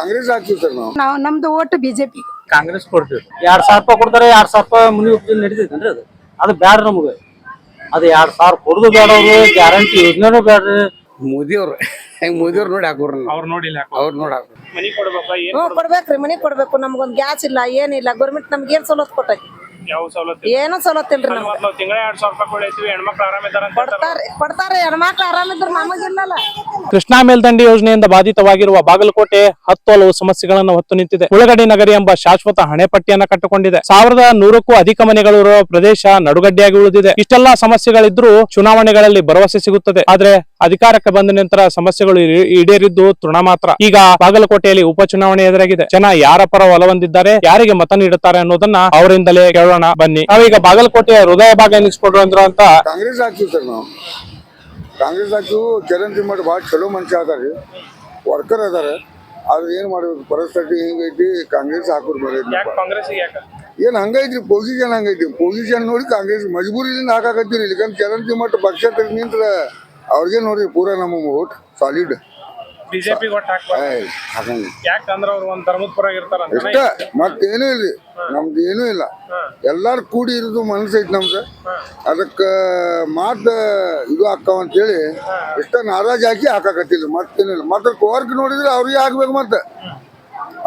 ಕಾಂಗ್ರೆಸ್ ಹಾಕ್ತೀವಿ ಸರ್ ನಾವು ನಮ್ದು ಓಟ್ ಬಿಜೆಪಿ. ಕಾಂಗ್ರೆಸ್ ಕೊಡ್ತೀವಿ. 2000 ರೂಪಾಯಿ ಕೊಡ್ತಾರೆ, 2000 ರೂಪಾಯಿ ಮುನಿ ಉಪಯೋಗ ನಡೀತೈತೇನ್ರಿ? ಅದು ಬ್ಯಾಡ ನಮಗೆ. ಅದು 2000 ಕೊಡುದು ಬೇಡ, ಅವ್ರು ಗ್ಯಾರಂಟಿ ಯೋಜನೆನೂ ಬೇಡ್ರಿ. ಮೋದಿ ಅವ್ರು ನೋಡಿ ಹಾಕೋರ್ ಅವ್ರು ನೋಡಿಲ್ಲ, ಅವ್ರು ನೋಡಿ ಹಾಕೋರ್. ಮನಿ ಕೊಡ್ಬೇಕಾ? ಏನ್ ಕೊಡ್ಬೇಕ್ರಿ, ಮನಿ ಕೊಡ್ಬೇಕು. ನಮ್ಗೊಂದ್ ಗ್ಯಾಸ್ ಇಲ್ಲ, ಏನಿಲ್ಲ. ಗೌರ್ಮೆಂಟ್ ನಮ್ಗೆ ಏನ್ ಸವಲತ್ತು ಕೊಟ್ಟೈತಿ? ಯಾವ ಸವಲತ್ತು? ಏನೋ ಸವಲತ್ತು ಇಲ್ರಿ ನಮ್ಗೆ. ನಾವು ತಿಂಗಳ 2000 ರೂಪಾಯಿ ಕೊಡ್ತೀವಿ, ಹೆಣ್ಮಕ್ಳು ಆರಾಮಿದ್ದಾರ ಅಂತ ಕೊಡ್ತಾರೆ. ಹೆಣ್ಮಕ್ಳು ಆರಾಮಿದ್ರು ನಮಗಿಲ್ಲಲ್ಲ. ಕೃಷ್ಣಾ ಮೇಲ್ದಂಡೆ ಯೋಜನೆಯಿಂದ ಬಾಧಿತವಾಗಿರುವ ಬಾಗಲಕೋಟೆ 10 ಹಲವು ಸಮಸ್ಯೆಗಳನ್ನು ಹೊತ್ತು ನಿಂತಿದೆ. ಉಳಗಡ್ಡಿ ನಗರಿ ಎಂಬ ಶಾಶ್ವತ ಹಣೆಪಟ್ಟಿಯನ್ನ ಕಟ್ಟಿಕೊಂಡಿದೆ. 1100ಕ್ಕೂ ಅಧಿಕ ಮನೆಗಳು ಇರುವ ಪ್ರದೇಶ ನಡುಗಡ್ಡಿಯಾಗಿ ಉಳಿದಿದೆ. ಇಷ್ಟೆಲ್ಲಾ ಸಮಸ್ಯೆಗಳಿದ್ರೂ ಚುನಾವಣೆಗಳಲ್ಲಿ ಭರವಸೆ ಸಿಗುತ್ತದೆ. ಆದ್ರೆ ಅಧಿಕಾರಕ್ಕೆ ಬಂದ ನಂತರ ಸಮಸ್ಯೆಗಳು ಈಡೇರಿದ್ದು ತೃಣ ಮಾತ್ರ. ಈಗ ಬಾಗಲಕೋಟೆಯಲ್ಲಿ ಉಪಚುನಾವಣೆ ಎದುರಾಗಿದೆ. ಜನ ಯಾರ ಪರ ಒಲವಂದಿದ್ದಾರೆ, ಯಾರಿಗೆ ಮತ ನೀಡುತ್ತಾರೆ ಅನ್ನೋದನ್ನ ಅವರಿಂದಲೇ ಕೇಳೋಣ ಬನ್ನಿ. ನಾವೀಗ ಬಾಗಲಕೋಟೆಯ ಹೃದಯ ಭಾಗ ಎನಿಸ್ಕೊಂಡ್ರು ಅಂತ ಕಾಂಗ್ರೆಸ್ ಹಾಕ್ತೀವಿ ಸರ್ ನಾವು. ಕಾಂಗ್ರೆಸ್ ಹಾಕಿವು. ಚರಣ್ ತಿಮ್ಮಟ ಭಾಳ ಚಲೋ ಮನುಷ್ಯ ಅದಾರಿ, ವರ್ಕರ್ ಅದಾರೆ. ಆದ್ರೆ ಏನ್ ಮಾಡ್ಬೇಕು, ಪರಿಸ್ಥಿತಿ ಹಿಂಗೈತಿ. ಕಾಂಗ್ರೆಸ್ ಹಾಕೋರ್ ಏನ್ ಹಂಗೈತ್ರಿ, ಪೊಸಿಷನ್ ಹಂಗೈತಿ. ಪೊಸಿಷನ್ ನೋಡಿ ಕಾಂಗ್ರೆಸ್ ಮಜಬೂರಿಯಿಂದ ಹಾಕಾಕತ್ತೀರಿ. ಇಲ್ಲಿಕಂದ್ರೆ ಚರಣ್ ತಿಮ್ಮಟ ಪಕ್ಷ ತೆಗೆದು ನಿಂತ್ರ ಅವ್ರಿಗೆ ನೋಡ್ರಿ ಪೂರಾ ನಮ್ಮ ಓಟ್ ಸಾಲಿಡ್. ಬಿಜೆಪಿ ಯಾಕಂದ್ರ ಅವ್ರು ಒಂದ್ ಧರ್ಮದ ಪರ ಇರ್ತಾರ ಇಷ್ಟ, ಮತ್ತೇನು ಇಲ್ರಿ. ನಮ್ದು ಏನೂ ಇಲ್ಲ. ಎಲ್ಲಾರು ಕೂಡಿ ಇರೋದು ಮನಸ್ಸು ಐತಿ ನಮ್ದು. ಅದಕ್ಕ ಮಾತ ಇದು ಹಾಕಾವ ಅಂತೇಳಿ ಇಷ್ಟ ನಾರಾಜ್ ಹಾಕಿ ಹಾಕಾಕತ್ತಿಲ್ಲ, ಮತ್ತೇನಿಲ್ಲ. ಮತ್ತೆ ವರ್ಕ್ ನೋಡಿದ್ರೆ ಅವ್ರಿಗೆ ಹಾಕ್ಬೇಕು, ಮತ್ತೆ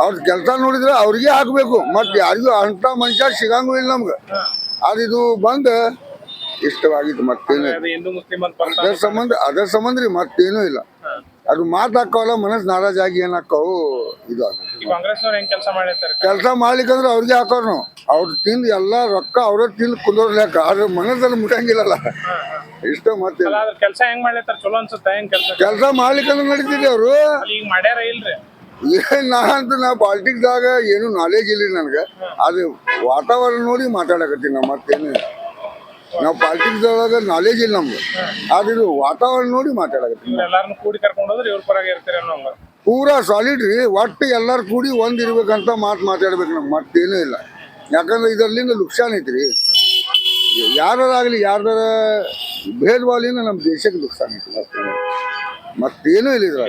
ಅವ್ರ ಕೆಲಸ ನೋಡಿದ್ರೆ ಅವ್ರಿಗೆ ಹಾಕ್ಬೇಕು. ಮತ್ತೆ ಯಾರಿಗೂ ಅಂತ ಮನುಷ್ಯ ಸಿಗಂಗೂ ಇಲ್ಲ ನಮ್ಗೆ. ಅದಿದು ಬಂದ್ ಇಷ್ಟವಾಗಿತ್ತು, ಮತ್ತೇನು ಅದರ ಸಂಬಂಧ ರೀ, ಮತ್ತೇನು ಇಲ್ಲ. ಅದು ಮಾತು ಹಾಕವಲ್ಲ, ಮನಸ್ಸು ನಾರಾಜ್ ಆಗಿ ಏನ್ ಹಾಕಾವು ಇದು ಕೆಲಸ ಮಾಡ್ಲಿಕ್ಕಂದ್ರೆ ಅವ್ರಿಗೆ ಹಾಕೋರ್ ನಾವು. ಅವ್ರು ತಿಂದು ಎಲ್ಲಾ ರೊಕ್ಕ ಅವ್ರ ತಿಂದು ಕುಂದೋರ್ ಲೆಕ್ಕ. ಆದ್ರೆ ಮನಸ್ಸಲ್ಲಿ ಮುಟ್ಟಂಗಿಲ್ಲಲ್ಲ ಇಷ್ಟ. ಮತ್ತೆ ಕೆಲಸ ಹೆಂಗ್ ಮಾಡ್ಲತ್ತಾರ? ಚಲೋ ಅನ್ಸುತ್ತೆ ಕೆಲಸ ಮಾಡ್ಲಿಕ್ಕಂದ್ರೆ ನಡೀತಿದೆ. ಅವ್ರು ಮಾಡ್ಯಾರ ಇಲ್ರಿ? ಏನ್ ನಾ ಪಾಲಿಟಿಕ್ಸ್ದಾಗ ಏನು ನಾಲೆಜ್ ಇಲ್ರಿ ನನ್ಗೆ. ಅದು ವಾತಾವರಣ ನೋಡಿ ಮಾತಾಡಕತ್ತೀನಿ ನಾವು, ಮತ್ತೇನು. ನಾವು ಪಾಲಿಟಿಕ್ಸ್ ಒಳಗ ನಾಲೆಜ್ ಇಲ್ಲ ನಮ್ಗೆ. ಆದ್ರೆ ವಾತಾವರಣ ನೋಡಿ ಮಾತಾಡಕತ್ತೀನಿ. ಪೂರಾ ಸಾಲಿಡ್ ರೀ. ಒಟ್ಟು ಎಲ್ಲಾರು ಕೂಡಿ ಒಂದ್ ಇರ್ಬೇಕಂತ ಮಾತಾಡ್ಬೇಕು ನಮ್ಗೆ, ಮತ್ತೇನು ಇಲ್ಲ. ಯಾಕಂದ್ರೆ ಇದರ್ಲಿಂದ ನುಕ್ಸಾನ್ ಐತ್ರಿ. ಯಾರಾಗಲಿ ಯಾರ್ದಾರ ಭೇದ ಭಾವಲಿಂದ ನಮ್ಮ ದೇಶಕ್ಕೆ ನುಕ್ಸಾನ್ ಐತಿ, ಮತ್ತೇನು ಇಲ್ಲ ಇದ್ರ.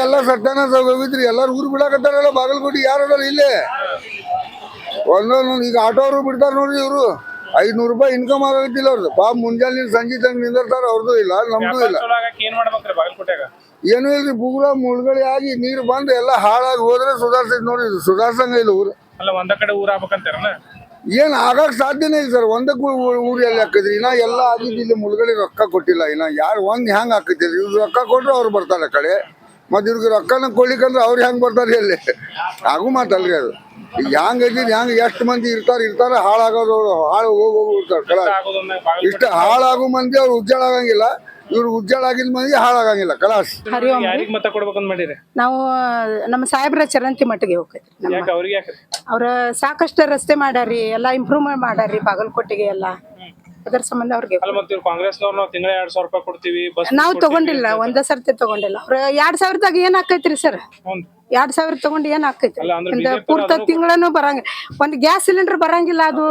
ಎಲ್ಲ ಸಟ್ಟಾನ ಹೋಗಿದ್ರಿ. ಎಲ್ಲಾರು ಊರು ಬಿಡಾಕತ್ತಾರಲ್ಲ ಬಾಗಲಕೋಟೆ. ಯಾರದಾರ ಇಲ್ಲೇ ಒಂದೊಂದು ಈಗ ಆಟೋ ಅವರು ಬಿಡ್ತಾರ ನೋಡ್ರಿ. ಇವ್ರು 500 ರೂಪಾಯಿ ಇನ್ಕಮ್ ಆಗತ್ತಿಲ್ಲ ಅವ್ರದ್ದು. ಪಾಪ ಮುಂಜಾನೆ ಸಂಜೆ ತಂಗ ನಿಂದಿರ್ತಾರ. ಅವ್ರದ್ದು ಇಲ್ಲ, ನಮ್ದು ಇಲ್ಲ. ಏನು ಇಲ್ರಿ, ಪೂರ ಮುಳುಗಡೆ ಆಗಿ ನೀರು ಬಂದು ಎಲ್ಲ ಹಾಳಾಗಿ ಹೋದ್ರೆ ಸುಧಾರಿಸೈತಿ ನೋಡಿ. ಸುಧಾರ್ಸಂಗ ಇಲ್ಲ ಊರು. ಒಂದ ಕಡೆ ಊರ್ ಆಗ್ಬೇಕಂತಾರ ಏನ್ ಆಗಕ್ ಸಾಧ್ಯನೇ ಇಲ್ಲ ಸರ್. ಒಂದಕ್ಕೂ ಊರು ಎಲ್ಲಿ ಹಾಕಿದ್ರಿ? ಇನ್ನ ಎಲ್ಲ ಆಗಿದ್ದು ಇಲ್ಲಿ ಮುಳುಗಡೆ ರೊಕ್ಕ ಕೊಟ್ಟಿಲ್ಲ. ಇನ್ನ ಯಾರು ಒಂದ್ ಹೆಂಗ್ ಹಾಕೈತಿರಿ? ಇವ್ರು ರೊಕ್ಕ ಕೊಟ್ರೆ ಅವ್ರು ಬರ್ತಾರೆ ಆ ಕಡೆ. ಮತ್ತೆ ಇವ್ರಿಗೆ ರೊಕ್ಕನ ಕೊಡ್ಲಿಕ್ಕಂದ್ರೆ ಅವ್ರು ಹೆಂಗ್ ಬರ್ತಾರೆ ಎಲ್ಲಿ? ಆಗು ಮಾತಲ್ರಿ ಅದು. ಈಗ ಹೆಂಗ್ ಐತಿ, ಹೆಂಗ್ ಎಷ್ಟು ಮಂದಿ ಇರ್ತಾರ ಹಾಳಾಗೋರು, ಹಾಳು ಹೋಗ್ಬಿಡ್ತಾರ. ಇಷ್ಟ ಹಾಳಾಗೋ ಮಂದಿ ಅವ್ರು ಉಜ್ಜಾಳ ಆಗಂಗಿಲ್ಲ. ಇವ್ರು ಉಜ್ಜಾಳ ಆಗಿದ್ ಮಂದಿ ಹಾಳಾಗಂಗಿಲ್ಲ. ಕಲಾಸ್. ಮತ ಕೊಡ್ಬೇಕಂತ ಮಾಡಿರಿ ನಾವು ನಮ್ಮ ಸಾಹೇಬ್ರ ಚರಂತಿ ಮಟ್ಟಿಗೆ ಹೋಗ್ತೈತಿ. ಅವ್ರ ಸಾಕಷ್ಟು ರಸ್ತೆ ಮಾಡ್ಯಾರಿ, ಎಲ್ಲಾ ಇಂಪ್ರೂವ್ಮೆಂಟ್ ಮಾಡ್ಯಾರಿ ಬಾಗಲಕೋಟೆಗೆ ಎಲ್ಲ. ಅದರ ಸಂಬಂಧ ಅವ್ರಿಗೆ ಕಾಂಗ್ರೆಸ್ನವ್ರು ನಾವು ತಿಂಗಳ 2000 ರೂಪಾಯಿ ಕೊಡ್ತೀವಿ, ನಾವು ತಗೊಂಡಿಲ್ಲ. ಒಂದ ಸರ್ತಿ ತಗೊಂಡಿಲ್ಲ. ಅವ್ರ 2000ದಾಗ ಏನ್ ಆಕೈತ್ರಿ ಸರ್? 2000 ತಗೊಂಡು ಏನ್ ಆಕೈತಿ? ಪೂರ್ತ ತಿಂಗಳನು ಬರಂಗ. ಒಂದ್ ಗ್ಯಾಸ್ ಸಿಲಿಂಡರ್ ಬರಂಗಿಲ್ಲ. ಅದು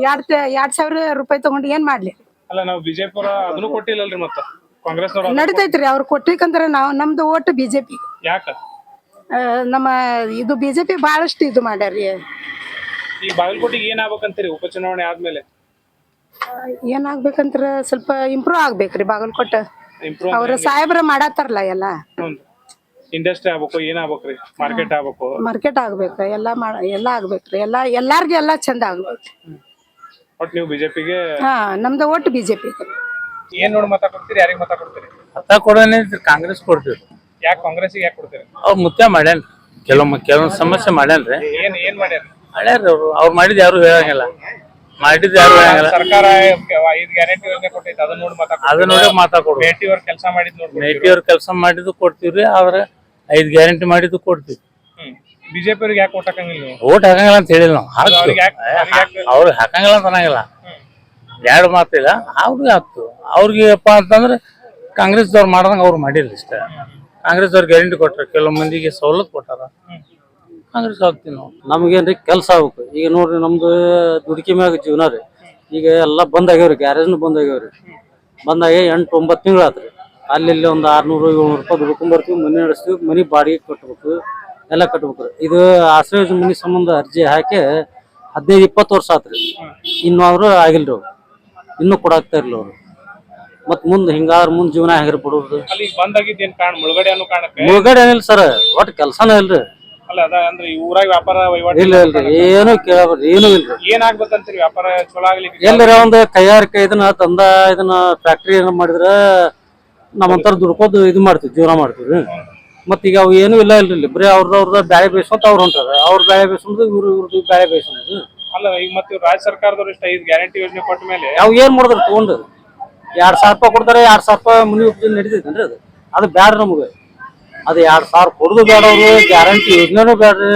2000 ರೂಪಾಯಿ ತಗೊಂಡು ಏನ್ ಮಾಡ್ಲಿ? ಅಲ್ಲ, ನಾವು ಬಿಜೆಪಿ ಅದನ್ನು ಕೊಟ್ಟಿಲ್ಲಲ್ರಿ. ಮತ್ತ ಕಾಂಗ್ರೆಸ್ ನಡಿತೈತ್ರಿ. ಅವ್ರು ಕೊಟ್ಲಿಕ್ಕಂದ್ರ ನಮ್ದು ಓಟ್ ಬಿಜೆಪಿ. ಯಾಕ? ನಮ್ಮ ಇದು ಬಿಜೆಪಿ ಬಹಳಷ್ಟು ಇದು ಮಾಡ್ಯಾರಿ. ಈ ಬಾಗಲಕೋಟೆಗೆ ಏನ್ ಆಗ್ಬೇಕಂತೀರಿ ಉಪಚುನಾವಣೆ ಆದ್ಮೇಲೆ? ಏನಾಗ್ಬೇಕಂದ್ರ ಸ್ವಲ್ಪ ಇಂಪ್ರೂವ್ ಆಗ್ಬೇಕ್ರಿ ಬಾಗಲಕೋಟೆ. ಅವ್ರ ಸಾಹೇಬ್ರ ಮಾಡತ್ತಾರಲ್ಲ ಎಲ್ಲ. ಇಂಡಸ್ಟ್ರಿ ಆಗ್ಬೇಕು, ಏನ್ ಆಗ್ಬೇಕ್ರಿ? ಮಾರ್ಕೆಟ್ ಆಗ್ಬೇಕು. ಎಲ್ಲ ಆಗ್ಬೇಕ್ರಿ. ಎಲ್ಲಾರ್ಗು ಎಲ್ಲಾ ಚಂದ ಆಗ್ಬೇಕು. ಒಟ್ ನೀವು ಬಿಜೆಪಿಗೆ? ನಮ್ದು ಓಟ್ ಬಿಜೆಪಿ. ಏನ್ ನೋಡಿ ಮತ ಕೊಡ್ತೀರಿ? ಯಾರಿಗೆ ಮತ ಕೊಡ್ತೀರಿ? ಮತ ಕೊಡೋಣ ಕಾಂಗ್ರೆಸ್ ಕೊಡ್ತೀವಿ. ಯಾಕೆ ಕಾಂಗ್ರೆಸ್ಗೆ ಯಾಕೆ ಕೊಡ್ತೀರಿ? ಅವ್ರು ಮುತ್ಯ ಮಾಡ್ಯಾನ, ಕೆಲವೊಂದು ಸಮಸ್ಯೆ ಮಾಡ್ಯಾನ್ರಿ. ಏನ್ ಮಾಡ್ಯಾರ? ಅವ್ರು ಮಾಡಿದ್ ಯಾರು ಹೇಳಂಗಿಲ್ಲ. ಸರ್ಕಾರ 5 ಗ್ಯಾರಂಟಿ ಯೋಜನೆ ಕೊಟ್ಟೈತೆ, ಅದನ್ನ ನೋಡಿ ಮತ ಕೊಡ್ತೀವಿ. ಮೇಟಿಯವ್ರ ಕೆಲಸ ಮಾಡಿದ್ ನೋಡಿ, ಮೇಟಿಯವ್ರ ಕೆಲಸ ಮಾಡಿದ್ದು ಕೊಡ್ತೀವ್ರಿ. ಆದ್ರೆ 5 ಗ್ಯಾರಂಟಿ ಮಾಡಿದ್ದು ಕೊಡ್ತೀವಿ. ಬಿಜೆಪಿ ಅವ್ರಿಗೆ ಯಾಕೆ ಓಟ್ ಹಾಕಂಗಿಲ್ಲ? ಓಟ್ ಹಾಕಂಗಿಲ್ಲ ಅಂತ ಹೇಳಿಲ್ಲ ನಾವು. ಅವ್ರಿಗೆ ಹಾಕಂಗಿಲ್ಲ ಅಂತ ಅನ್ನಂಗಿಲ್ಲ. ಎರಡು ಮಾತಿಲ್ಲ. ಅವ್ರಿಗೆ ಹಾಕ್ತು. ಅವ್ರಿಗೆಪ್ಪ ಅಂತಂದ್ರೆ ಕಾಂಗ್ರೆಸ್ದವ್ರು ಮಾಡ್ದಂಗ ಅವ್ರು ಮಾಡಿಲ್ಲ. ಇಷ್ಟ ಕಾಂಗ್ರೆಸ್ದವ್ರು ಗ್ಯಾರಂಟಿ ಕೊಟ್ಟಾರ, ಕೆಲವು ಮಂದಿಗೆ ಸವಲತ್ತು ಕೊಟ್ಟಾರ. ಕಾಂಗ್ರೆಸ್ ಹಾಕ್ತೀವಿ ನಾವು. ನಮ್ಗೇನ್ರಿ ಕೆಲಸ ಆಗ್ಬೇಕು. ಈಗ ನೋಡ್ರಿ, ನಮ್ದು ದುಡ್ಕಿ ಮ್ಯಾಗ ಜೀವನ ರೀ. ಈಗ ಎಲ್ಲ ಬಂದ್ ಆಗ್ಯಾವ್ರಿ. ಗ್ಯಾರೇಜ್ನು ಬಂದ್ ಆಗ್ಯಾವ್ರಿ. ಬಂದಾಗೆ 8-9 ತಿಂಗಳು ಆತ್ರಿ. ಅಲ್ಲಿ ಒಂದು 600-700 ರೂಪಾಯಿ ದುಡ್ಕೊಂಡ್ ಬರ್ತೀವಿ, ಮನೆ ನಡೆಸ್ತೀವಿ, ಮನೆ ಬಾಡಿಗೆ ಕಟ್ಬೇಕು, ಎಲ್ಲ ಕಟ್ಬೇಕು. ಇದು ಆಶ್ರಯ ಮನೆ ಸಂಬಂಧ ಅರ್ಜಿ ಹಾಕಿ 15-20 ವರ್ಷ ಆತ್ರಿ. ಇನ್ನೂ ಅವ್ರು ಆಗಿಲ್ರಿ, ಅವ್ರು ಇನ್ನೂ ಕೊಡಾಕ್ತಾ ಇರ್ಲಿ ಅವ್ರು. ಮತ್ ಮುಂದೆ ಹಿಂಗಾದ್ರ ಮುಂದ್ ಜೀವನ ಹೇಗಿರ್ಬಿಡೋದು. ಅಲ್ಲಿ ಬಂದಾಗಿದ್ದೇನ್ ಕಾರಣ ಮುಳುಗಡೆ ಅನ್ನೋ ಕಾರಣಕ್ಕೆ? ಮುಳುಗಡೆ ಏನಿಲ್ಲ ಸರ್, ಒಟ್ಟು ಕೆಲಸನೇ ಇಲ್ರಿ. ಅಲ್ಲ ಅದ ಅಂದ್ರೆ ಈ ಊರಾಗ ವ್ಯಾಪಾರ ವಹಿವಾಟು ಇಲ್ಲ ಇಲ್ರಿ, ಏನು ಕೇಳಬ್ರಿ, ಏನು ಇಲ್ರಿ. ಏನಾಗ್ಬೇಕಂತೀರಿ ವ್ಯಾಪಾರ ಚಲೋ ಆಗ್ಲಿಕ್ಕೆ? ಎಲ್ಲರ ಒಂದು ಕೈಗಾರಿಕೆ ಇದನ್ನ ತಂದ ಇದನ್ನ ಫ್ಯಾಕ್ಟ್ರಿ ಏನ ಮಾಡಿದ್ರ ನಮ್ಮಂತರ ದುಡ್ಕೋದು ಇದು ಮಾಡ್ತೀವಿ, ಜೀವನ ಮಾಡ್ತೀವಿ. ಮತ್ ಈಗ ಅವು ಏನು ಇಲ್ಲ ಇಲ್ರಿ, ಬರೀ ಅವ್ರದ್ದು ಬ್ಯಾಳೆ ಬೇಯಿಸೋತ ಅವ್ರು ಹೊಂಟಾರ. ಅವ್ರ ಬ್ಯಾಳೆ ಬೇಯಿಸೋದು, ಇವ್ರದ್ದು ಬ್ಯಾಳೆ ಬೇಯಿಸೋದು. ಅಲ್ಲ ಈಗ ಮತ್ತೆ ರಾಜ್ಯ ಸರ್ಕಾರದವ್ರು ಇಷ್ಟ 5 ಗ್ಯಾರಂಟಿ ಯೋಜನೆ ಕೊಟ್ಟ ಮೇಲೆ ಅವ್ ಏನ್ ಮಾಡಿದ್ರು ತಗೊಂಡು 2,000 ರೂಪಾಯಿ ಕೊಡ್ತಾರೆ, 2,000 ರೂಪಾಯಿ ಮುನಿ ಉಪಯೋಗ ನಡೀತೈತೇನ್ರಿ? ಅದು ಬ್ಯಾಡ್ರಿ ನಮ್ಗೆ. ಅದು 2,000 ಕೊಡುದು ಬೇಡವ್ರು, ಗ್ಯಾರಂಟಿ ಯೋಜನೆನೂ ಬ್ಯಾಡ್ರಿ.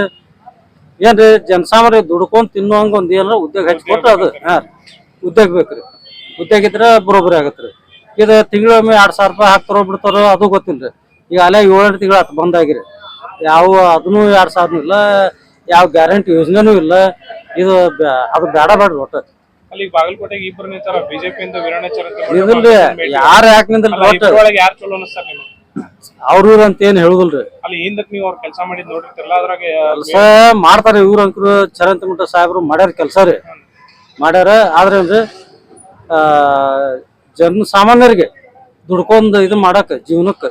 ಏನ್ರಿ ಜನಸಾಮಾನ್ಯ ದುಡ್ಕೊಂಡ್ ತಿನ್ನುವಂಗ ಒಂದ್ ಏನಾರ ಉದ್ಯೋಗ ಹಚ್ಕೊಟ್ರೆ ಅದು ಉದ್ಯೋಗ ಬೇಕ್ರಿ. ಉದ್ಯೋಗ ಇದ್ರೆ ಬರೋಬ್ಬರಿ ಆಗತ್ರಿ. ಇದು ತಿಂಗಳೊಮ್ಮೆ 2,000 ರೂಪಾಯಿ ಹಾಕ್ತಾರೋ ಬಿಡ್ತಾರೋ ಅದು ಗೊತ್ತಿಲ್ರಿ. ಈಗ ಅಲ್ಲೇ 7-8 ತಿಂಗಳು ಆತು ಬಂದಾಗಿರಿ, ಯಾವ ಅದನ್ನು 2,000 ಇಲ್ಲ, ಯಾವ ಗ್ಯಾರಂಟಿ ಯೋಜನೆನೂ ಇಲ್ಲ. ಇದು ಅದು ಬೇಡ ಬೇಡ್ರಿ ಒಟ್ಟ. ಅಲ್ಲಿ ಬಾಗಲಕೋಟೆಗೆ ಇಬ್ಬರು ನಿಂತಾರ, ಬಿಜೆಪಿ ಇಂದ ವೀರಣ್ಣಾಚಾರ್ಯ ಅಂತ. ಇದಿಲ್ರಿ, ಯಾರು ಯಾಕೆ ನಿಂದ್ರಿ ಒಟ್ಟ ಒಳಗೆ ಯಾರು ಚಲೋ ಅನಿಸ್ತಾರ ನಿಮ್ಗೆ? ಅವ್ರ ಅಂತ ಏನ್ ಹೇಳುದಿಲ್ರಿ. ಅಲ್ಲಿ ಹಿಂದಕ್ ನೀವು ಅವ್ರ ಕೆಲಸ ಮಾಡಿದ್ ನೋಡಿರ್ತಿರಲ್ಲ, ಅದ್ರಾಗ ಕೆಲಸ ಮಾಡ್ತಾರೆ ಇವ್ರ ಅಂಕರು. ಚರಂತಿಮಠ ಸಾಹೇಬ್ರು ಮಾಡ್ಯಾರ ಕೆಲಸ ರೀ, ಮಾಡ್ಯಾರ. ಆದ್ರೆ ಅಂದ್ರೆ ಜನ ಸಾಮಾನ್ಯರಿಗೆ ದುಡ್ಕೊಂಡ್ ಇದು ಮಾಡಕ್ ಜೀವನಕ್ಕೆ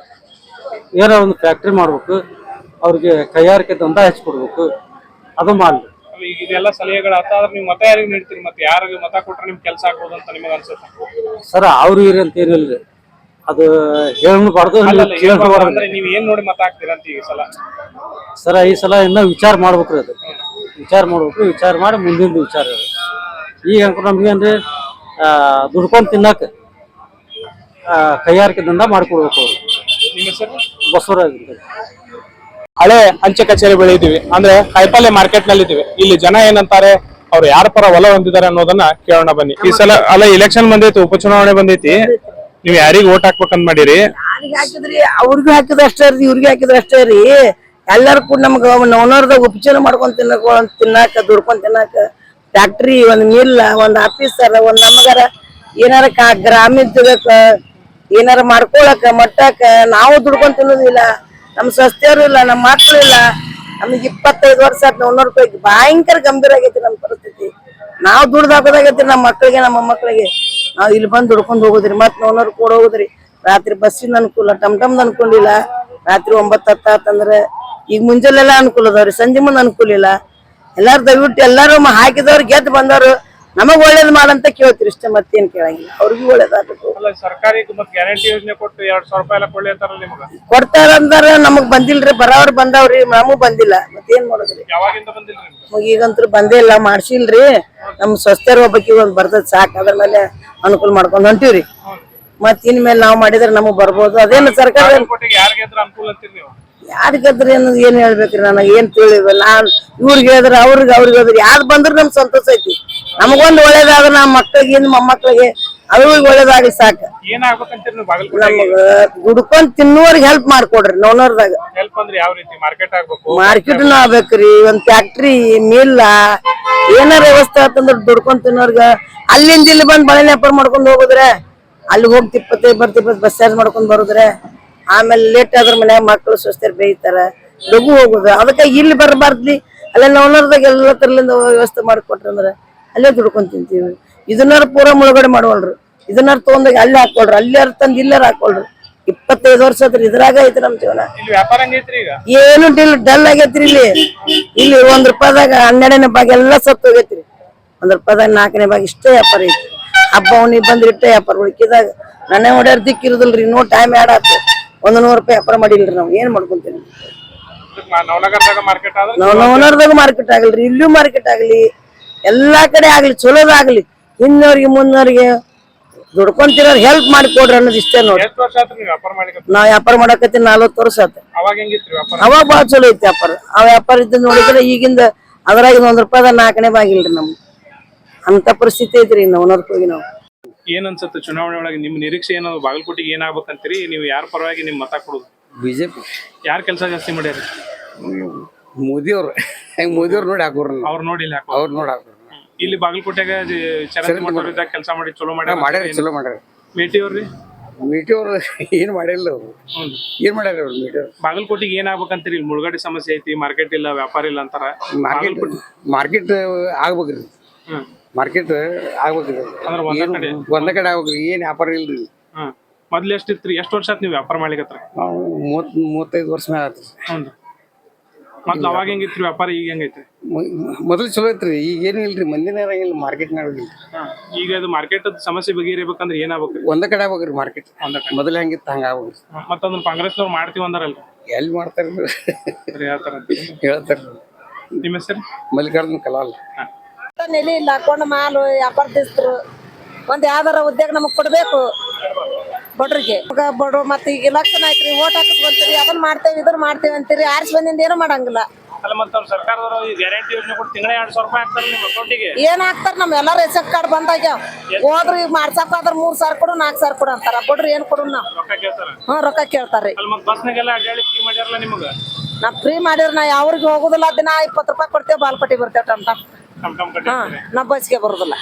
ಏನೋ ಒಂದು ಫ್ಯಾಕ್ಟ್ರಿ ಮಾಡ್ಬೇಕು, ಅವ್ರಿಗೆ ಕೈಗಾರಿಕೆ ದಂಧ ಹೆಚ್ಚಿಕೊಡ್ಬೇಕು, ಅದು ಮಾಡ್ಲಿ. ಈಗ ಇದೆಲ್ಲ ಸಲಹೆಗಳು ಆತಾದ್ರೆ ನೀವು ಮತ ಯಾರಿಗೆ ನೀಡ್ತೀರಿ? ಮತ್ತೆ ಯಾರಿಗೆ ಮತ ಕೊಟ್ರೆ ನಿಮ್ ಕೆಲಸ ಆಗ್ಬೋದು ಅಂತ ನಿಮಗೆ ಅನ್ಸುತ್ತೆ? ಸರ್ ಅವ್ರು ಇವ್ರಿ ಅಂತ ಏನಿಲ್ರಿ, ಅದು ಹೇಳಬಾರ್ದು. ಅಂದ್ರೆ ನೀವ್ ಏನ್ ನೋಡಿ ಮತ ಹಾಕ್ತೀರಾ ಅಂತ ಈ ಸಲ? ಸರ ಈ ಸಲ ಇನ್ನ ವಿಚಾರ ಮಾಡ್ಬೇಕ್ರಿ, ಅದು ವಿಚಾರ ಮಾಡ್ಬೇಕು. ವಿಚಾರ ಮಾಡಿ ಮುಂದಿನ ವಿಚಾರ ಅದು. ಈಗ ಅಂಕ ನಮ್ಗೇನ್ರಿ ದುಡ್ಕೊಂಡ್ ತಿನ್ನಾಕ ಕೈಗಾರಿಕೆ ದಂಧ ಮಾಡ್ಕೊಡ್ಬೇಕು ಅವ್ರು. ನಿಮ್ಮ ಹೆಸರು? ಬಸವರಾಜ್. ಹಳೆ ಅಂಚೆ ಕಚೇರಿ ಬಳಿ ಇದೀವಿ, ಅಂದ್ರೆ ಕಾಯಿಪಲ್ಯ ಮಾರ್ಕೆಟ್ ನಲ್ಲಿ ಇದೀವಿ. ಇಲ್ಲಿ ಜನ ಏನಂತಾರೆ, ಅವ್ರು ಯಾರ ಪರ ಒಲ ಹೊಂದಿದ್ದಾರೆ ಅನ್ನೋದನ್ನ ಕೇಳೋಣ ಬನ್ನಿ. ಈ ಸಲ ಅಲ್ಲ ಎಲೆಕ್ಷನ್ ಬಂದೈತಿ, ಉಪಚುನಾವಣೆ ಬಂದೈತಿ, ನೀವ್ ಯಾರಿಗ ಓಟ್ ಹಾಕ್ಬೇಕಂತ ಮಾಡಿರಿ? ಯಾರಿಗ ಹಾಕಿದ್ರಿ? ಅವ್ರಿಗೂ ಹಾಕಿದ ಅಷ್ಟೇ ರೀ, ಇವ್ರಿಗೆ ಹಾಕಿದ್ರ ಅಷ್ಟೇ ರೀ. ಎಲ್ಲಾರು ಕೂಡ ನಮ್ಗ ನವನವ್ರದಾಗ ಉಪಚಾರ ಮಾಡ್ಕೊಂಡ್ ತಿನ್ನಾಕ ದುಡ್ಕೊಂಡ್ ತಿನ್ನಾಕ ಫ್ಯಾಕ್ಟ್ರಿ, ಒಂದ್ ಮಿಲ್, ಒಂದ್ ಆಫೀಸರ್, ಒಂದ್ ನಮಗಾರ ಏನಾರ ಗ್ರಾಮೀಣ ಏನಾರ ಮಾಡ್ಕೊಳಕ ಮಟ್ಟಕ್ಕ ನಾವು ದುಡ್ಕೊಂಡ್ ತಿನ್ನೋದಿಲ್ಲ. ನಮ್ ಸ್ವಸ್ಥರು ಇಲ್ಲ, ನಮ್ ಮಕ್ಳು ಇಲ್ಲ. ನಮ್ಗೆ 25 ವರ್ಷ ಆತ್. 900 ರೂಪಾಯಿ ಭಯಂಕರ ಗಂಭೀರ ಆಗೈತಿ ನಮ್ ಪರಿಸ್ಥಿತಿ. ನಾವ್ ದುಡ್ದು ಹಾಕೋದಾಗೈತಿ ನಮ್ಮ ಮಕ್ಳಿಗೆ, ನಮ್ಮ ಮೊಮ್ಮಕ್ಳಿಗೆ. ನಾವ್ ಇಲ್ಲಿ ಬಂದ್ ದುಡ್ಕೊಂಡ್ ಹೋಗುದ್ರಿ, ಮತ್ 900 ಕೊಡ ಹೋಗುದ್ರಿ. ರಾತ್ರಿ ಬಸ್ಸಿನ ಅನುಕೂಲ, ಟಮ್ ಅನುಕೂಲಿಲ್ಲ. ರಾತ್ರಿ 9-10 ಆತಂದ್ರ ಈಗ ಮುಂಜಾನೆಲ್ಲ ಅನುಕೂಲ ಅದಾವ್ರಿ, ಸಂಜೆ ಮುಂದ್ ಅನುಕೂಲ ಇಲ್ಲ. ಎಲ್ಲಾರು ದಯವಿಟ್ಟು ಎಲ್ಲಾರು ಹಾಕಿದವ್ರು ಗೆದ್ದು ಬಂದವ್ರು ನಮಗ್ ಒಳ್ಳೇದ್ ಮಾಡಂತ ಕೇಳ್ತೀರಿ ಇಷ್ಟ, ಮತ್ತೇನ್ ಕೇಳಂಗಿಲ್ಲ. ಅವ್ರಿಗೂ ಒಳ್ಳೇದಾಗಬೇಕು. ಸರ್ಕಾರಿ ಗ್ಯಾರಂಟಿ ಯೋಜನೆ ಕೊಟ್ಟು 2,000 ರೂಪಾಯಿ ಎಲ್ಲ ಕೊಳ್ಳೇತಾರಲ್ಲ ನಿಮ್ಗ? ಕೊಡ್ತಾರಂದ್ರ ನಮಗ್ ಬಂದಿಲ್ರಿ, ಬರೋವ್ರು ಬಂದವ್ರಿ, ನಮಗ್ ಬಂದಿಲ್ಲ. ಮತ್ತೇನ್ ಮಾಡೋದ್ರಿ? ಯಾವಾಗಿಂದ ಬಂದಿಲ್ರಿ? ಈಗಂತೂ ಬಂದೇ ಇಲ್ಲ, ಮಾಡ್ಸಿಲ್ರಿ. ನಮ್ ಸ್ವಸ್ಥರು ಒಬ್ಬಕಿ ಒಂದ್ ಬರ್ತದ ಸಾಕ್, ಅದ್ರ ಮೇಲೆ ಅನುಕೂಲ ಮಾಡ್ಕೊಂಡ್ ಹೊಂಟಿವ್ರಿ. ಮತ್ ಇನ್ಮೇಲೆ ನಾವ್ ಮಾಡಿದ್ರೆ ನಮಗ್ ಬರ್ಬೋದು. ಅದೇನು ಸರ್ಕಾರ ಯಾರು ಗೆದ್ರ ಅನುಕೂಲ ಅಂತೀರಿ ನೀವು? ಯಾರ್ ಗೆದ್ರಿ ಅನ್ನೋದು ಏನ್ ಹೇಳ್ಬೇಕ್ರಿ, ನನಗ್ ಏನ್ ತಿಳಿವ. ನಾನ್ ಇವ್ರಿಗೆ ಹೇಳಿದ್ರ ಅವ್ರಿಗೆ ಹೇಳಿದ್ರಿ, ಯಾರು ಬಂದ್ರು ನಮ್ ಸಂತೋಷ ಐತಿ. ನಮಗೊಂದ್ ಒಳ್ಳೇದಾದ್ರ ನಮ್ಮ ಮಕ್ಳಿಗೆ ಮೊಮ್ಮಕ್ಳಿಗೆ ಅವ್ರಿಗೆ ಒಳ್ಳೇದಾಗ್ಲಿ ಸಾಕ. ಏನಾಗ್ಬೇಕಂತೀರಿ ನೀವು ಬಾಗಲಕೋಟೆ? ನಮಗ ದುಡ್ಕೊಂಡ್ ತಿನ್ನೋರ್ಗೆ ಹೆಲ್ಪ್ ಮಾಡ್ಕೊಡ್ರಿ. ನವನವ್ರದಾಗ ಹೆಲ್ಪ್ ಅಂದ್ರೆ ಯಾವ ರೀತಿ? ಮಾರ್ಕೆಟ್ ಆಗ್ಬೇಕು, ಮಾರ್ಕೆಟ್ ಆಗ್ಬೇಕ್ರಿ, ಒಂದ್ ಫ್ಯಾಕ್ಟ್ರಿ, ಮಿಲ್, ಏನಾರ ವ್ಯವಸ್ಥೆ ಆತಂದ್ರ ದುಡ್ಕೊಂಡ್ ತಿನ್ನೋರ್ಗ. ಅಲ್ಲಿಂದ ಇಲ್ಲಿ ಬಂದ್ ಬಳೆ ವ್ಯಾಪಾರ ಮಾಡ್ಕೊಂಡ್ ಹೋಗುದ್ರೆ, ಅಲ್ಲಿ ಹೋಗಿ 25 ಬಸ್ ಚಾರ್ಜ್ ಮಾಡ್ಕೊಂಡ್ ಬರುದ್ರೆ, ಆಮೇಲೆ ಲೇಟ್ ಆದ್ರ ಮನ್ಯಾಗ ಮಕ್ಳು ಸ್ವಸ್ಥರು ಬೇಯ್ತಾರ, ಲಘು ಹೋಗುದು. ಅದಕ್ಕೆ ಇಲ್ಲಿ ಬರಬಾರ್ದ್ಲಿ, ಅಲ್ಲೇ ನವನರ್ದಾಗ ಎಲ್ಲ ತರ್ಲಿಂದ ವ್ಯವಸ್ಥೆ ಮಾಡಿಕೊಟ್ರಂದ್ರ ಅಲ್ಲೇ ದುಡ್ಕೊಂಡ್ ತಿಂತೀವಿ. ಇದನ್ನಾರು ಪೂರ ಮುಳುಗಡೆ ಮಾಡುವಲ್ರಿ. ಇದನ್ನಾರು ತಗೊಂಡಾಗ ಅಲ್ಲಿ ಹಾಕೊಳ್ರಿ, ಅಲ್ಲಾರ ತಂದ್ ಇಲ್ಲಾರ ಹಾಕೊಳ್ರಿ. 25 ವರ್ಷ ಆದ್ರಿ ಇದ್ರಾಗ ಐತಿ ನಮ್ ಜೀವನ. ವ್ಯಾಪಾರ ಹೆಂಗೈತ್ರಿ ಈಗ? ಏನು ಡಲ್ ಆಗೈತ್ರಿ. ಇಲ್ಲಿ 1 ರೂಪಾಯಿದಾಗ 12ನೇ ಭಾಗ ಎಲ್ಲ ಸತ್ತು ಹೋಗೈತ್ರಿ. 1 ರೂಪಾಯಿದಾಗ 4ನೇ ಭಾಗ ಇಷ್ಟೇ ವ್ಯಾಪಾರ ಐತಿ. ಹಬ್ಬ ಅವನಿ ಬಂದ್ರೆ ಇಟ್ಟೆ ವ್ಯಾಪಾರ. ಉಳ್ಕಿದಾಗ ನನ್ನ ಹೊಡ್ಯಾರ ದಿಕ್ಕಿರುದಿಲ್ರಿ. ಇನ್ನೂ ಟೈಮ್ ಆಡ್ ಆತು, 100 ರೂಪಾಯಿ ವ್ಯಾಪಾರ ಮಾಡಿಲ್ರಿ. ನಾವ್ ಏನ್ ಮಾಡ್ಕೊಂತೀವಿ? ನವನಗರದಾಗ ಮಾರ್ಕೆಟ್ ಆದ್ರೆ ನಾವ್ ನವನರ್ದಾಗ ಮಾರ್ಕೆಟ್ ಆಗಲ್ರಿ, ಇಲ್ಲೂ ಮಾರ್ಕೆಟ್ ಆಗ್ಲಿ, ಎಲ್ಲಾ ಕಡೆ ಆಗ್ಲಿ, ಚಲೋದಾಗ್ಲಿ. ಹಿಂದವ್ರಿಗೆ ಮುಂದವ್ರಿಗೆ ದುಡ್ಕೊಂತಿರೋರ್ ಹೆಲ್ಪ್ ಮಾಡಿ ಕೊಡ್ರಿ ಅನ್ನೋದು ಇಷ್ಟೇ ನೋಡ್ರಿ. ಎಷ್ಟು ವರ್ಷ ಆತ್ರಿ ನೀವು ವ್ಯಾಪಾರ ಮಾಡಿ? ನಾವ್ ವ್ಯಾಪಾರ ಮಾಡಕತ್ತಿ 40 ವರ್ಷ ಆತ. ಅವಾಗ ಹೆಂಗಿತ್ರಿ ವ್ಯಾಪಾರ? ಅವಾಗ ಬಾಳ ಚಲೋ ಐತಿ ವ್ಯಾಪಾರ. ಆ ವ್ಯಾಪಾರ ಇದ್ದ ನೋಡಿದ್ರೆ ಈಗಿಂದ ಅದ್ರಾಗ 1 ರೂಪಾಯಿದಾಗ 4ನೇ ಬಾಗಿಲ್ರಿ ನಮ್ಗೆ. ಅಂತ ಪರಿಸ್ಥಿತಿ ಐತ್ರಿ ನವನರ್ಕೋಗಿ. ನಾವು ಏನ್ ಅನ್ಸುತ್ತೆ ಚುನಾವಣೆ ಒಳಗೆ ನಿಮ್ ನಿರೀಕ್ಷೆ ಏನೋ? ಬಾಗಲಕೋಟೆಗೆ ಏನಾಗ್ಬೇಕಂತೀರಿ ನೀವು? ಯಾರ ಪರವಾಗಿ ನಿಮ್ ಮತ ಕೊಡುದು? ಬಿಜೆಪಿ. ಯಾರ್ ಕೆಲಸ ಜಾಸ್ತಿ ಮಾಡ್ಯಾರ? ಮೋದಿಯವ್ರು. ಮೋದಿಯವ್ರು ನೋಡಿ ಹಾಕೋರು. ಅವ್ರು ನೋಡಿ ಅವ್ರು ನೋಡಿ ಹಾಕೋರು. ಇಲ್ಲಿ ಬಾಗಲಕೋಟೆಗ ಚರಂತಿ ಕೆಲಸ ಮಾಡಿ ಚಲೋ ಮಾಡ್ಯಾರ. ಚಲೋ ಮಾಡ್ಯಾರ. ಮೇಟಿ ಅವ್ರಿ ಮೀಟರ್ ಏನ್ ಮಾಡಿಲ್ಲ ಅವ್ರು ಏನ್ ಮಾಡ್ಯಾರ ಅವ್ರು ಮೀಟರ್ ಬಾಗಲಕೋಟಿಗೆ ಏನ್ ಆಗ್ಬೇಕಂತೀರಿ ಇಲ್ಲಿ ಮುಳುಗಡೆ ಸಮಸ್ಯೆ ಐತಿ ಮಾರ್ಕೆಟ್ ಇಲ್ಲ ವ್ಯಾಪಾರ ಇಲ್ಲ ಅಂತಾರ ಮಾರ್ಕೆಟ್ ಆಗ್ಬೇಕ್ರಿ ಹ್ಮ್ ಮಾರ್ಕೆಟ್ ಆಗ್ಬೇಕ್ರಿ ಅಂದ್ರ ಒಂದ ಕಡೆ ಆಗ್ಬೇಕ್ರಿ ಏನ್ ವ್ಯಾಪಾರ ಇಲ್ರಿ ಹ್ಮ್ ಮೊದ್ಲು ಎಷ್ಟಿತ್ರಿ ಎಷ್ಟು ವರ್ಷ ಆತ್ ನೀವು ವ್ಯಾಪಾರ ಮಾಡ್ಲಿಕತ್ರ ನಾವು 35 ವರ್ಷ ಮ್ಯಾಲ ಆತ್ರಿ ಹ್ಞೂ ಮೊದ್ಲು ಅವಾಗ ಹೆಂಗಿತ್ರಿ ವ್ಯಾಪಾರ ಈಗ ಹೆಂಗೈತ್ರಿ ಮೊದಲು ಚಲೋ ಐತ್ರಿ ಈಗ ಏನು ಇಲ್ರಿ ಮಂದಿನ ಇರಂಗಿಲ್ಲ ಮಾರ್ಕೆಟ್ನಾಗ ಈಗ ಅದು ಮಾರ್ಕೆಟ್ ಸಮಸ್ಯೆ ಬಗೆಹರಿಬೇಕಂದ್ರೆ ಏನಾಗ್ಬೇಕ್ರಿ ಒಂದ ಕಡೆ ಆಗ್ಬೇಕ್ರಿ ಮಾರ್ಕೆಟ್ ಮೊದಲು ಹೆಂಗಿತ್ತು ಹಂಗ ಆಗ್ಬೇಕ್ರಿ ಮತ್ತೊಂದು ಕಾಂಗ್ರೆಸ್ನವ್ರು ಮಾಡ್ತೀವಿ ಅಂದಾರಲ್ರಿ ಎಲ್ಲಿ ಮಾಡ್ತಾರ ಹೇಳ್ತಾರ ಹೇಳ್ತಾರ ನಿಮ್ಮ ಹೆಸರು ಮಲ್ಲಿಕಾರ್ಜುನ್ ಕಲಾಲ್ ನೆಲೆ ಇಲ್ಲ ಹಾಕೊಂಡು ಮಾಲು ವ್ಯಾಪಾರದಸ್ತರು ಒಂದ್ ಯಾವ್ದಾರ ಉದ್ಯೋಗ ನಮಗ್ ಕೊಡ್ಬೇಕು ಬಡ್ರಿಗೆ ಬಡ್ರು ಮತ್ತೆ ಈಗ ಎಲೆಕ್ಷನ್ ಆಯ್ತ್ರಿ ಓಟ್ ಹಾಕಿಸ್ಕೊಂತೀರಿ ಅದನ್ನ ಮಾಡ್ತೇವೆ ಇದನ್ನ ಮಾಡ್ತೇವೆ ಅಂತೀರಿ ಆರ್ಸಿ ಬಂದಿಂದ ಏನು ಮಾಡಂಗಿಲ್ಲ ಅಲ್ಲ ಮತ್ತೆ ಅವ್ರು ಸರ್ಕಾರದವರು ಈ ಗ್ಯಾರಂಟಿ ಯೋಜನೆ ಕೊಟ್ಟು ತಿಂಗಳ 2,000 ರೂಪಾಯಿ ಹಾಕ್ತಾರೆ ನಿಮ್ಮ ಅಕೌಂಟಿಗೆ ಏನ್ ಹಾಕ್ತಾರ ನಮ್ ಎಲ್ಲಾರ ರೇಷನ್ ಕಾರ್ಡ್ ಬಂದಾಗ್ಯಾವ ಹೋದ್ರು ಈಗ ಮಾಡ್ಸಕ್ ಆದ್ರ 3,000 ಕೊಡು 4,000 ಕೊಡು ಅಂತಾರ ಬಡ್ರಿ ಏನ್ ಕೊಡು ನಾವ್ ರೊಕ್ಕ ಕೇಳ್ತಾರ ರೊಕ್ಕ ಕೇಳ್ತಾರ್ರಿ ಅಲ್ಲಿ ಮತ್ತೆ ಬಸ್ನಾಗೆಲ್ಲ ಅಡ್ಡಾಡಿ ಫ್ರೀ ಮಾಡ್ಯಾರಲ್ಲ ನಿಮಗೆ ನಾ ಫ್ರೀ ಮಾಡಿದ್ರ ನಾ ಯಾವ್ರಿಗೆ ಹೋಗುದಿಲ್ಲ ದಿನ 20 ರೂಪಾಯಿ ಕೊಡ್ತೇವೆ ಬಾಲ್ಪಟ್ಟಿ ಬರ್ತೇವೆ ಟಮ್ ಕಟ್ಟಿ ನಾ ಬಸ್ಗೆ ಬರುದಿಲ್ಲ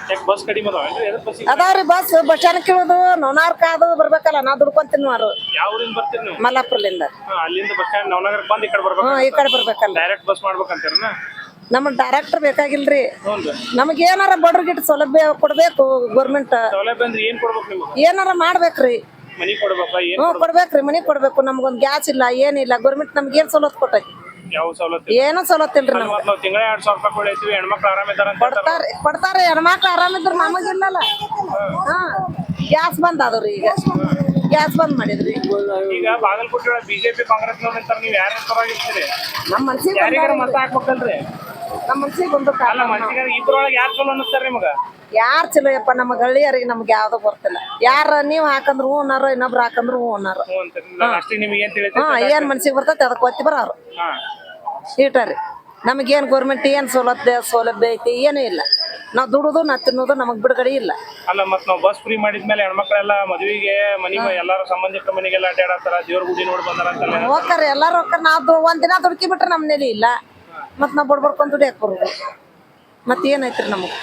ಯಾಕೆ ಬಸ್ ಕಡಿಮೆ ಅದಾವೇನ್ರಿ ಎದಕ್ಕೆ ಬಸ್ಸಿಗೆ ಅದಾವ್ರಿ ಬಸ್ ಬಸ್ ಸ್ಟ್ಯಾಂಡ್ ಕೇಳುದು ನವನಾರ್ ಕಾದು ಬರ್ಬೇಕಲ್ಲ ನಾ ದುಡ್ಕೊಂಡ್ ತಿನ್ನುವಾರು ಯಾವ ಊರಿಂದ ಬರ್ತೀರಿ ನೀವು ಮಲ್ಲಾಪುರಲಿಂದ ಅಲ್ಲಿಂದ ಬಸ್ ಸ್ಟ್ಯಾಂಡ್ ನವನಗರಕ್ಕೆ ಬಂದು ಈ ಕಡೆ ಬರ್ಬೇಕು ಈ ಕಡೆ ಬರ್ಬೇಕಲ್ಲ ಡೈರೆಕ್ಟ್ ಬಸ್ ಮಾಡ್ಬೇಕಂತೀರನ ನಮಗ್ ಡೈರೆಕ್ಟರ್ ಬೇಕಾಗಿಲ್ರಿ ಹ್ಞೂ ನಮಗ್ ಏನಾರ ಬಡ್ರಿಗಿಟ್ಟು ಸೌಲಭ್ಯ ಕೊಡ್ಬೇಕು ಗೌರ್ಮೆಂಟ್ ಸೌಲಭ್ಯ ಅಂದ್ರೆ ಏನ್ ಕೊಡ್ಬೇಕು ನಿಮಗೆ ಏನಾರ ಮಾಡ್ಬೇಕ್ರಿ ಮನಿ ಕೊಡ್ಬೇಕಾ ಏನ್ ಕೊಡ್ಬೇಕ್ರಿ ಮನಿ ಕೊಡ್ಬೇಕು ನಮ್ಗೊಂದ್ ಗ್ಯಾಸ್ ಇಲ್ಲ ಏನಿಲ್ಲ ಗೌರ್ಮೆಂಟ್ ನಮ್ಗೆ ಏನ್ ಸವಲತ್ತು ಕೊಟ್ಟೈತಿ ಯಾವ ಸವಲತ್ತು ಏನೋ ಸವಲತ್ತು ಇಲ್ರಿ ನಮ್ಗೆ ಮತ್ತೆ ನಾವು ತಿಂಗಳ 2,000 ರೂಪಾಯಿ ಕೊಡೈತಿವಿ ಹೆಣ್ಮಕ್ಳು ಆರಾಮಿದಾರ ಅಂತ ಹೇಳ್ತಾರ. ಕೊಡ್ತಾರೆ ಹೆಣ್ಮಕ್ಳು ಆರಾಮಿದ್ರು ನಮಗಿಲ್ಲಲ್ಲ ಹಾ ಗ್ಯಾಸ್ ಬಂದ್ ಆದವ್ರಿ ಈಗ ಗ್ಯಾಸ್ ಬಂದ್ ಮಾಡಿದ್ರಿ ಈಗ ಬಾಗಲಕೋಟೆ ಒಳಗೆ ಬಿಜೆಪಿ ಕಾಂಗ್ರೆಸ್ನವ್ರು ನಿಂತಾರ ನೀವು ಯಾರ ಪರವಾಗಿರ್ತೀರಿ ನಮ್ಮ ಮನ್ಸಿಗೆ ಯಾರಿಗಾರ ಮತ ಹಾಕ್ಬೇಕಲ್ರಿ ನಮ್ಮ ಮನ್ಸಿಗೆ ಬಂದು ಅಲ್ಲ ಮನ್ಸಿಗೆ ಇಬ್ಬರೊಳಗೆ ಯಾರು ಚಲೋ ಅನ್ನಿಸ್ತಾರ ನಿಮಗ ಯಾರ್ ಚಲೋ ಯಪ್ಪ ನಮಗ್ ಹಳ್ಳಿಯರಿಗೆ ನಮ್ಗೆ ಯಾವ್ದು ಬರ್ತಿಲ್ಲ ಯಾರ ನೀವ್ ಹಾಕಂದ್ರು ಹೂ ಅನ್ನಾರ ಇನ್ನೊಬ್ರು ಹಾಕಂದ್ರು ಹೂ ಅನ್ನಾರ ಹ್ಞೂ ಅಂತೀರಿ ನಾನು ಅಷ್ಟಿಗೆ ನಿಮಗೆ ಏನ್ ತಿಳಿತೈತಿ ಏನ್ ಮನ್ಸಿಗೆ ಬರ್ತೈತಿ ಅದಕ್ಕೆ ಒತ್ತಿ ಬರೋರು ಹಾ ಈಟರಿ ನಮಗೇನ್ ಗೌರ್ಮೆಂಟ್ ಏನ್ ಸೌಲಭ್ಯ ಐತಿ ಏನೂ ಇಲ್ಲ ನಾವ್ ದುಡುದು ನಾ ತಿನ್ನೋದು ನಮಗ್ ಬಿಡುಗಡೆ ಇಲ್ಲ ಅಲ್ಲ ಮತ್ ನಾವು ಬಸ್ ಫ್ರೀ ಮಾಡಿದ್ಮೇಲೆ ಹೆಣ್ಮಕ್ಳೆಲ್ಲ ಮದುವೆಗೆ ಎಲ್ಲಾರು ಸಂಬಂಧಿಕರ ಮನೆಗೆಲ್ಲ ಅಡ್ಡಾಡತ್ತಾರ ದೇವ್ರ ಗುಡಿ ನೋಡಿ ಬಂದಾರ ಅಂತ ಹೋಗ್ತಾರೆ ಎಲ್ಲಾರು ಹೋಗ್ತಾರೆ ನಾವ್ ಒಂದ್ ದಿನ ದುಡ್ಕಿ ಬಿಟ್ರೆ ನಮ್ ನೆಲೆ ಇಲ್ಲ ಮತ್ ನಾವ್ ಬಡ್ಬಡ್ಕೊಂಡ್ ದುಡಿಯಾಕ ಬರೋದು ಮತ್ ಏನೈತ್ರಿ ನಮಗ್